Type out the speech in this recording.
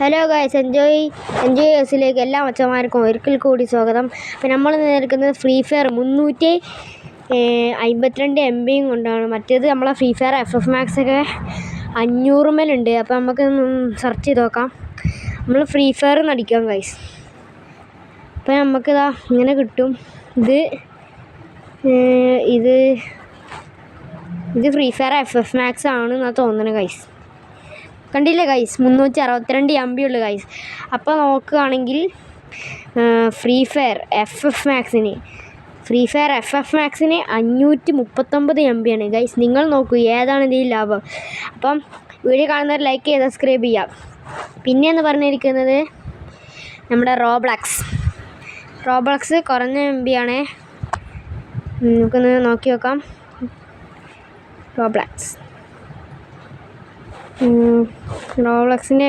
Hello guys, enjoy എസിലേക്ക് എല്ലാ മച്ചന്മാർക്കും ഒരിക്കൽ കൂടി സ്വാഗതം. അപ്പോൾ നമ്മൾ നിൽക്കുന്നത് ഫ്രീ ഫയർ 352 MB കൊണ്ടാണ്. മറ്റേത് നമ്മളെ ഫ്രീ ഫയർ FF Max ഒക്കെ 500 മേലുണ്ട്. അപ്പോൾ നമുക്ക് സെർച്ച് ചെയ്ത് നോക്കാം. നമ്മൾ ഫ്രീ ഫയർ നടിക്കാം ഗൈസ്. അപ്പോൾ നമുക്കിതാ ഇങ്ങനെ കിട്ടും. ഇത് ഫ്രീ ഫയർ FF Max ആണെന്നാണ് തോന്നുന്നത് ഗൈസ്. കണ്ടില്ലേ ഗൈസ്, 362 MB ഉള്ളു ഗൈസ്. അപ്പോൾ നോക്കുകയാണെങ്കിൽ ഫ്രീ ഫയർ FF Maxന് 539 MB ആണ് ഗൈസ്. നിങ്ങൾ നോക്കൂ ഏതാണ് ഇതിൽ ലാഭം. അപ്പം വീഡിയോ കാണുന്നവർ ലൈക്ക് ചെയ്ത് സബ്സ്ക്രൈബ് ചെയ്യാം. പിന്നെയെന്ന് പറഞ്ഞിരിക്കുന്നത് നമ്മുടെ റോബ്ലക്സ് കുറഞ്ഞ MB ആണ്. നമുക്കൊന്ന് നോക്കി നോക്കാം. റോബ്ലക്സിൻ്റെ